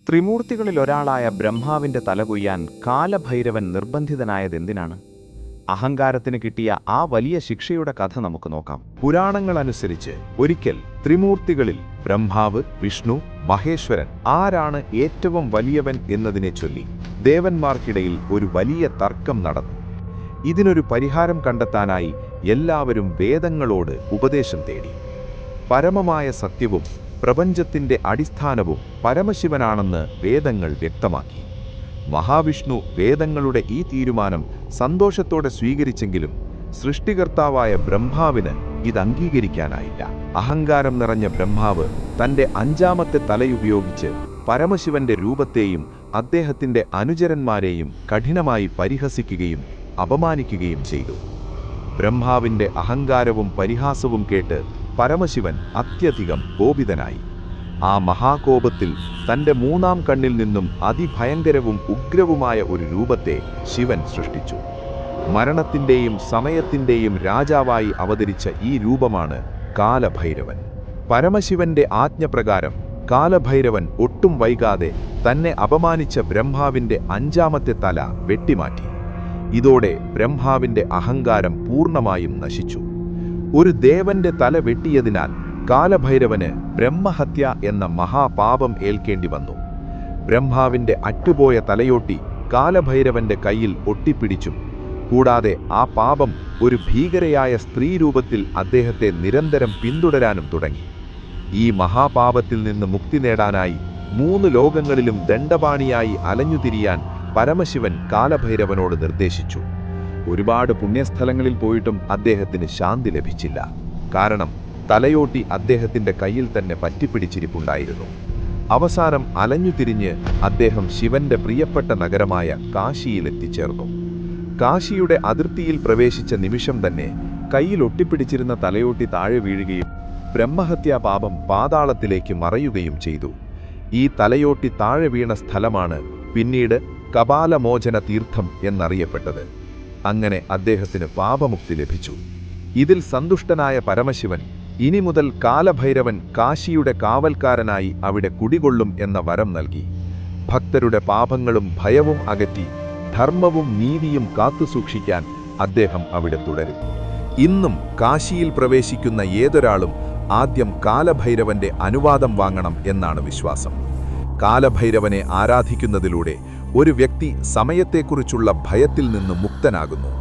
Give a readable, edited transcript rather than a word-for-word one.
ത്രിമൂർത്തികളിലൊരാളായ ബ്രഹ്മാവിന്റെ തല കൊയ്യാൻ കാലഭൈരവൻ നിർബന്ധിതനായതെന്തിനാണ്? അഹങ്കാരത്തിന് കിട്ടിയ ആ വലിയ ശിക്ഷയുടെ കഥ നമുക്ക് നോക്കാം. പുരാണങ്ങളനുസരിച്ച് ഒരിക്കൽ ത്രിമൂർത്തികളിൽ ബ്രഹ്മാവ്, വിഷ്ണു, മഹേശ്വരൻ ആരാണ് ഏറ്റവും വലിയവൻ എന്നതിനെ ചൊല്ലി ദേവന്മാർക്കിടയിൽ ഒരു വലിയ തർക്കം നടന്നു. ഇതിനൊരു പരിഹാരം കണ്ടെത്താനായി എല്ലാവരും വേദങ്ങളോട് ഉപദേശം തേടി. പരമമായ സത്യവും പ്രപഞ്ചത്തിന്റെ അടിസ്ഥാനവും പരമശിവനാണെന്ന് വേദങ്ങൾ വ്യക്തമാക്കി. മഹാവിഷ്ണു വേദങ്ങളുടെ ഈ തീരുമാനം സന്തോഷത്തോടെ സ്വീകരിച്ചെങ്കിലും സൃഷ്ടികർത്താവായ ബ്രഹ്മാവിന് ഇത് അംഗീകരിക്കാനായില്ല. അഹങ്കാരം നിറഞ്ഞ ബ്രഹ്മാവ് തന്റെ അഞ്ചാമത്തെ തലയുപയോഗിച്ച് പരമശിവന്റെ രൂപത്തെയും അദ്ദേഹത്തിന്റെ അനുചരന്മാരെയും കഠിനമായി പരിഹസിക്കുകയും അപമാനിക്കുകയും ചെയ്തു. ബ്രഹ്മാവിന്റെ അഹങ്കാരവും പരിഹാസവും കേട്ട് പരമശിവൻ അത്യധികം കോപിതനായി. ആ മഹാകോപത്തിൽ തന്റെ മൂന്നാം കണ്ണിൽ നിന്നും അതിഭയങ്കരവും ഉഗ്രവുമായ ഒരു രൂപത്തെ ശിവൻ സൃഷ്ടിച്ചു. മരണത്തിന്റെയും സമയത്തിന്റെയും രാജാവായി അവതരിച്ച ഈ രൂപമാണ് കാലഭൈരവൻ. പരമശിവന്റെ ആജ്ഞപ്രകാരം കാലഭൈരവൻ ഒട്ടും വൈകാതെ തന്നെ അപമാനിച്ച ബ്രഹ്മാവിന്റെ അഞ്ചാമത്തെ തല വെട്ടിമാറ്റി. ഇതോടെ ബ്രഹ്മാവിന്റെ അഹങ്കാരം പൂർണ്ണമായും നശിച്ചു. ഒരു ദേവന്റെ തല വെട്ടിയതിനാൽ കാലഭൈരവന് ബ്രഹ്മഹത്യ എന്ന മഹാപാപം ഏൽക്കേണ്ടി വന്നു. ബ്രഹ്മാവിന്റെ അറ്റുപോയ തലയോട്ടി കാലഭൈരവന്റെ കയ്യിൽ ഒട്ടിപ്പിടിച്ചും, കൂടാതെ ആ പാപം ഒരു ഭീകരയായ സ്ത്രീരൂപത്തിൽ അദ്ദേഹത്തെ നിരന്തരം പിന്തുടരാനും തുടങ്ങി. ഈ മഹാപാപത്തിൽ നിന്ന് മുക്തി നേടാനായി 3 ലോകങ്ങളിലും ദണ്ഡപാണിയായി അലഞ്ഞുതിരിയാൻ പരമശിവൻ കാലഭൈരവനോട് നിർദ്ദേശിച്ചു. ഒരുപാട് പുണ്യസ്ഥലങ്ങളിൽ പോയിട്ടും അദ്ദേഹത്തിന് ശാന്തി ലഭിച്ചില്ല. കാരണം തലയോട്ടി അദ്ദേഹത്തിന്റെ കയ്യിൽ തന്നെ പറ്റിപ്പിടിച്ചിരിപ്പുണ്ടായിരുന്നു. അവസാനം അലഞ്ഞുതിരിഞ്ഞ് അദ്ദേഹം ശിവന്റെ പ്രിയപ്പെട്ട നഗരമായ കാശിയിൽ എത്തിച്ചേർന്നു. കാശിയുടെ അതിർത്തിയിൽ പ്രവേശിച്ച നിമിഷം തന്നെ കയ്യിൽ ഒട്ടിപ്പിടിച്ചിരുന്ന തലയോട്ടി താഴെ വീഴുകയും ബ്രഹ്മഹത്യാ പാപം പാതാളത്തിലേക്ക് മറയുകയും ചെയ്തു. ഈ തലയോട്ടി താഴെ വീണ സ്ഥലമാണ് പിന്നീട് കപാലമോചന തീർത്ഥം എന്നറിയപ്പെട്ടത്. അങ്ങനെ അദ്ദേഹത്തിന് പാപമുക്തി ലഭിച്ചു. ഇതിൽ സന്തുഷ്ടനായ പരമശിവൻ ഇനി മുതൽ കാലഭൈരവൻ കാശിയുടെ കാവൽക്കാരനായി അവിടെ കുടികൊള്ളും എന്ന വരം നൽകി. ഭക്തരുടെ പാപങ്ങളും ഭയവും അകറ്റി ധർമ്മവും നീതിയും കാത്തുസൂക്ഷിക്കാൻ അദ്ദേഹം അവിടെ തുടരും. ഇന്നും കാശിയിൽ പ്രവേശിക്കുന്ന ഏതൊരാളും ആദ്യം കാലഭൈരവന്റെ അനുവാദം വാങ്ങണം എന്നാണ് വിശ്വാസം. കാലഭൈരവനെ ആരാധിക്കുന്നതിലൂടെ ഒരു വ്യക്തി സമയത്തെക്കുറിച്ചുള്ള ഭയത്തിൽ നിന്ന് മുക്തനാകുന്നു.